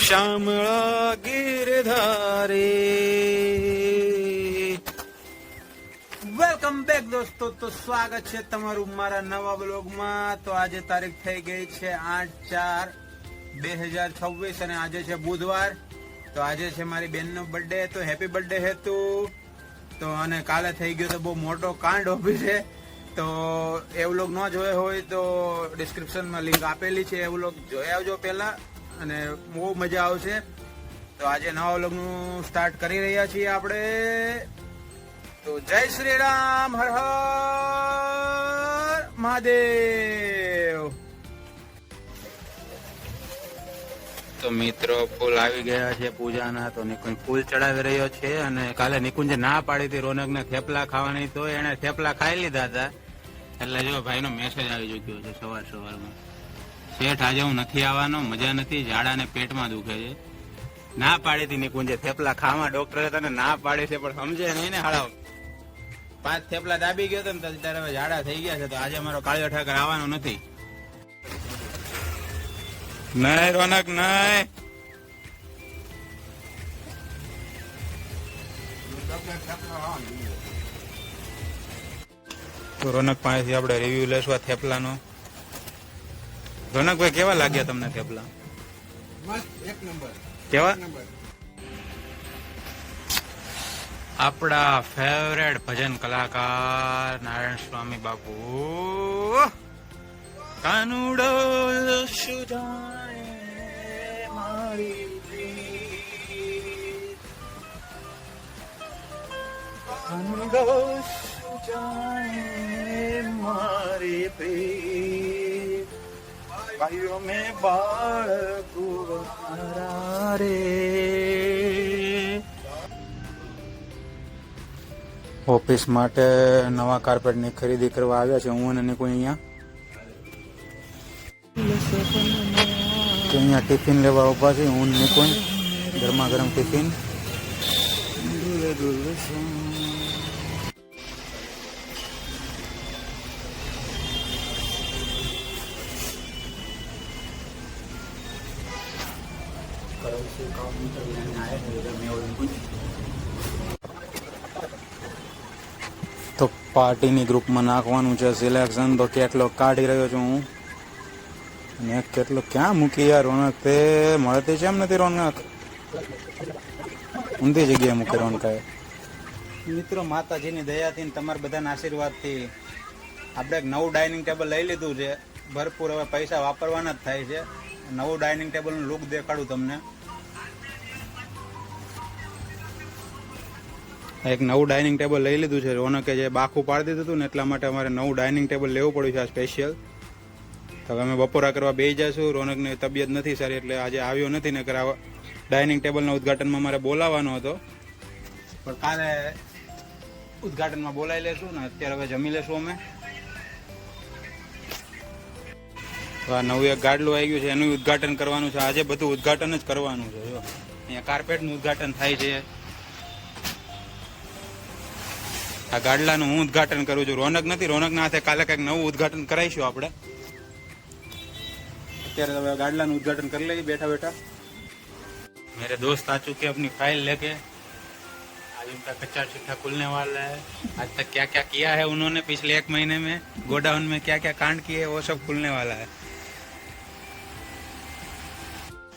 શામળા ગીરધારે. Welcome back દોસ્તો, તો સ્વાગત છે તમારું મારા નવા બ્લોગમાં. તો આજે તારીખ થઈ ગઈ છે 8/4/2026 અને આજે છે બુધવાર. તો આજે છે મારી બેનનો બર્થડે, તો હેપી બર્થડે હેતુ. તો અને કાલે થઈ ગયો તો બહુ મોટો કાંડ ઉભી છે. તો એ વ્લોગ ન જોયો હોય તો ડિસ્ક્રિપ્શનમાં લિંક આપેલી છે, એ વ્લોગ જોઈ આવજો પહેલા અને બહુ મજા આવશે. તો આજે નવા વ્લોગનું સ્ટાર્ટ કરી રહ્યા છીએ આપણે. તો જય શ્રી રામ, હર હર મહાદેવ. તો મિત્રો ફૂલ આવી ગયા છે પૂજાના. તો નિકુંજ ફૂલ ચડાવી રહ્યો છે અને કાલે નિકુંજે ના પાડી હતી રોનકને થેપલા ખાવાની, તો એને થેપલા ખાઈ લીધા હતા. એટલે જો ભાઈનો મેસેજ આવી ચુક્યો છે સવારમાં, શેઠ આજે હું નથી આવવાનો, મજા નથી, ઝાડા ને પેટમાં દુખે છે. ના પાડી હતી નિકુંજે થેપલા ખાવા, ડોક્ટરે તને ના પાડી છે પણ સમજે નહીં ને હાડાવ. 5 થેપલા દાબી ગયો હતો ને ત્યારે હવે ઝાડા થઈ ગયા છે. તો આજે અમારો કાળિયો ઠાકર આવવાનો નથી. નહીં રોનક નહીં. તો રોનક પાસેથી આપણે રિવ્યુ લેશું આ થેપલાનો. રોનકભાઈ કેવા લાગ્યા તમને થેપલા? એક નંબર. કેવા? આપણા ફેવરેટ ભજન કલાકાર નારાયણ સ્વામી બાપુ. કાનુડો સુજાણે મારી પ્રીત, કાનુડો સુજાણે મારી પ્રીત, ભાઈઓ મેં બાળકો રે. ઓફિસ માટે નવા કાર્પેટની ખરીદી કરવા આવ્યા છે હું અને કોઈ અહીંયા. તો અહીંયા ટિફિન લેવા ઉભા છે હું ને કોઈ. ગરમા ગરમ ટિફિન. તો પાર્ટીની ગ્રુપમાં નાખવાનું છે સિલેક્શન. તો કેટલો કાઢી રહ્યો છું હું ને કેટલો ક્યાં મૂકી યાર રોનક. તે મળતી છે એમ નથી રોનક, ઊંધી જગ્યાએ મૂકી રોનકાએ. મિત્રો માતાજીની દયાથી ને તમારા બધાના આશીર્વાદથી આપણે એક નવું ડાઇનિંગ ટેબલ લઈ લીધું છે. ભરપૂર હવે પૈસા વાપરવાના જ થાય છે. નવું ડાઇનિંગ ટેબલનું લુક દેખાડું તમને. એક નવું ડાઇનિંગ ટેબલ લઈ લીધું છે. રોનકે જે બાખું પાડી દીધું હતું ને એટલા માટે અમારે નવું ડાઇનિંગ ટેબલ લેવું પડ્યું છે આ સ્પેશિયલ. તો હવે અમે બપોરા કરવા બેસી જઈશું. રોનકની તબિયત નથી સારી એટલે આજે આવ્યો નથી, ને કરાવવા ડાઇનિંગ ટેબલના ઉદઘાટનમાં મારે બોલાવવાનો હતો પણ કાલે ઉદઘાટનમાં બોલાવી લેશું ને અત્યારે હવે જમી લેશું અમે. તો આ નવું એક ગાડલું આવી ગયું છે, એનું ઉદઘાટન કરવાનું છે આજે. બધું ઉદઘાટન જ કરવાનું છે. જો અહીંયા કાર્પેટનું ઉદઘાટન થાય છે. આ ગાડલાનું હું ઉદઘાટન કરું છું, રોનક નથી. રોનકના હાથે કાલે કંઈક નવું ઉદઘાટન કરાવીશું આપણે. અત્યારે હવે गाडला उद्घाटन कर लेंगे बैठा बैठा. मेरे दोस्त आ चुके हैं अपनी फाइल लेके. आज उनका कच्चा चिट्ठा खुलने वाला है. आज तक क्या क्या किया है उन्होंने पिछले 1 महीने में, गोडाउन में क्या क्या कांड किए, वो सब खुलने वाला है.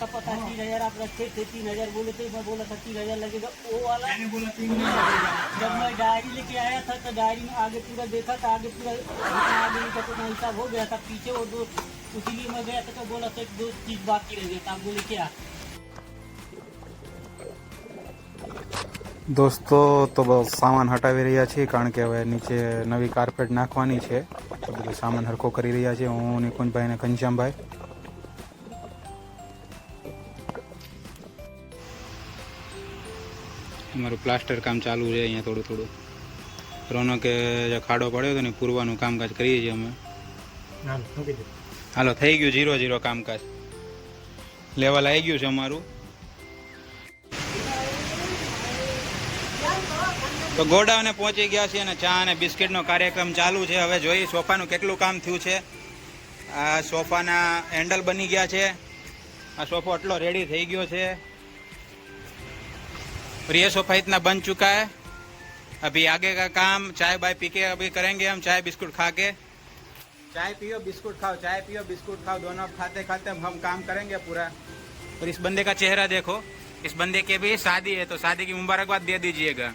30,000 आप रखे थे, 3,000 बोले थे, मैं बोला था 3,000 लगेगा वो वाला. मैंने बोला 3,000. जब मैं डायरी लेके आया था तो डायरी में आगे पूरा देखा था, आगे पूरा आगे का तो हिसाब हो गया था. पीछे वो दो उसी में गया था तो बोला था 2 चीज बाकी रह गया था. आप बोले क्या દોસ્તો? તો બસ સામાન હટાવી રહ્યા છીએ કારણ કે હવે નીચે નવી કાર્પેટ નાખવાની છે. તો બધું સામાન હરખો કરી રહ્યા છીએ હું, નિકુંજભાઈ અને ઘનશ્યામભાઈ. અમારું પ્લાસ્ટર કામ ચાલુ છે અહીંયા થોડું થોડું. રોનકે જે ખાડો પડ્યો હતો ને પૂરવાનું કામકાજ કરીએ છીએ અમે. હાલો થઈ ગયું 0-0 કામકાજ. લેવલ આવી ગયું છે અમારું. તો ગોડાઉને પહોંચી ગયા છીએ અને ચા અને બિસ્કિટનો કાર્યક્રમ ચાલુ છે. હવે જોઈએ સોફાનું કેટલું કામ થયું છે. આ સોફાના હેન્ડલ બની ગયા છે આ सोफा એટલો रेडी થઈ ગયો છે और ये सोफा इतना बन चुका है। अभी आगे का काम चाय बाय पी के अभी करेंगे हम, चाय बिस्कुट खा के। चाय पियो बिस्कुट खाओ, चाय पियो बिस्कुट खाओ, दोनों खाते खाते हम काम करेंगे पूरा। और इस बंदे का चेहरा देखो, इस बंदे की भी शादी है तो शादी की मुबारकबाद दे दीजिएगा।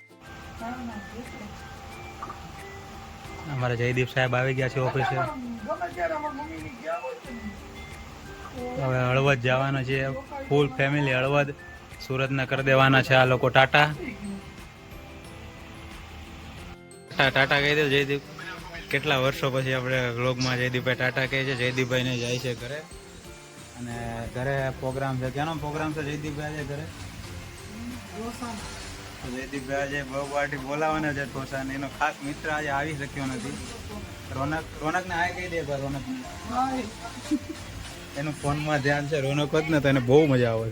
हमारा जयदीप साहब આવી ગયા છે ઓફિસે। હવે હળવદ જવાનો છે, ફૂલ ફેમિલી હળવદ સુરતના કરી દેવાના છે આ લોકો ટાટા ટાટા કહી દે જયદીપ। કેટલા વર્ષો પછી આપણે વ્લોગમાં જયદીપભાઈ ટાટા કહે છે। જયદીપભાઈને જાય છે ઘરે, અને ઘરે પ્રોગ્રામ છે। ક્યાંનો પ્રોગ્રામ છે જયદીપભાઈ? આજે ઘરે જયદીપભાઈ આજે બહુ પાર્ટી બોલાવાના છે ઢોસાને। એનો ખાસ મિત્ર આજે આવી શક્યો નથી। રોનકને હાય કહી દે ભાઈ, રોનક એનું ફોનમાં ધ્યાન છે। રોનક હોત ને તો એને બહુ મજા આવે।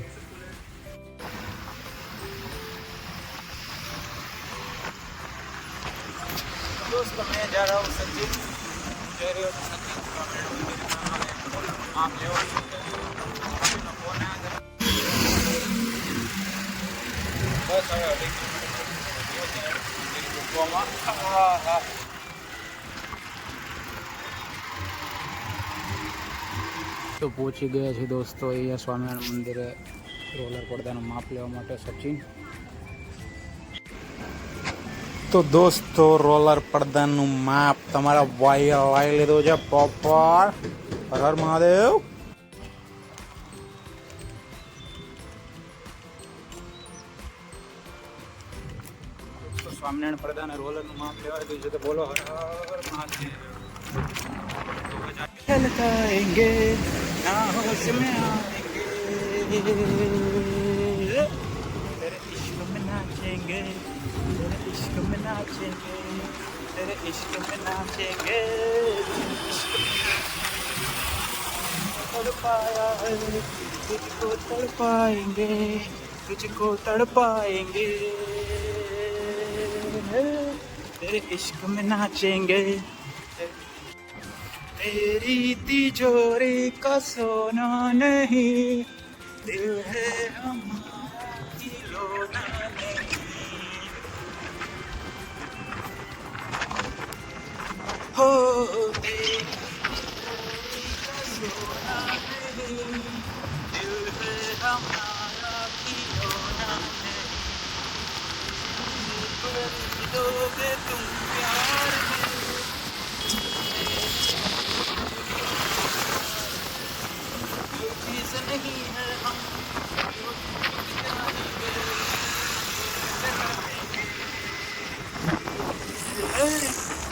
दोस्तों मैं जा रहा हूँ सचिन, जा रहे हो सचिन आप ले बस तो पहुंची गए છે દોસ્તો અહીંયા સ્વામિનારાયણ મંદિરે રોલર પડદાનું માપ લેવા માટે સચિન। તો દોસ્તો રોલર પડદાનું માપ તમારા ભાઈએ લઈ લીધું છે પ્રોપર। હર હર મહાદેવ। સ્વામિનારાયણ પડદાના રોલરનું માપ લેવા દીધું છે તો બોલો હર હર મહાદેવ। चलकाएंगे ना होश में आएंगे, तेरे इश्क में नाचेंगे, तेरे इश्क में नाचेंगे, तेरे इश्क में नाचेंगे। तड़पाया है तुझको तड़पाएंगे, तुझको तड़पाएंगे, तेरे इश्क में नाचेंगे। तेरी तिजोरी का सोना नहीं, दिल है हमारा खिलौना नहीं। हो तेरी तिजोरी का सोना नहीं, दिल है हमारा खिलौना नहीं। कर दोगे तुम प्यार में नहीं है हम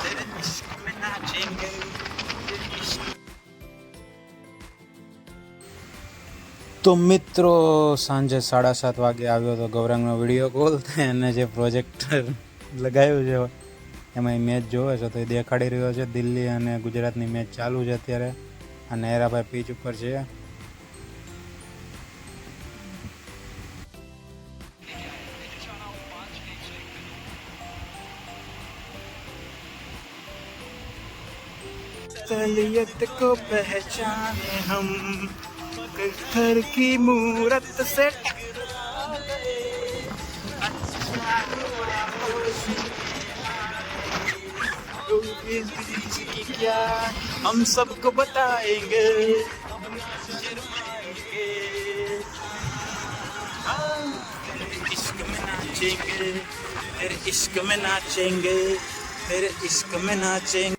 तेरे इश्क में नाचेंगे। તો મિત્રો સાંજે 7:30 વાગે આવ્યો તો ગૌરાંગનો વિડીયો કોલ, અને જે પ્રોજેક્ટર લગાવ્યું છે એમાં મેચ જોવે છે તો એ દેખાડી રહ્યો છે। દિલ્હી અને ગુજરાતની મેચ ચાલુ છે અત્યારે, અને હેરાભાઈ પીચ ઉપર છે। असलियत को पहचाने हम, पत्थर की मूरत से क्या हम सबको बताएंगे, इश्क में नाचेंगे, तेरे इश्क में नाचेंगे, तेरे इश्क में नाचेंगे।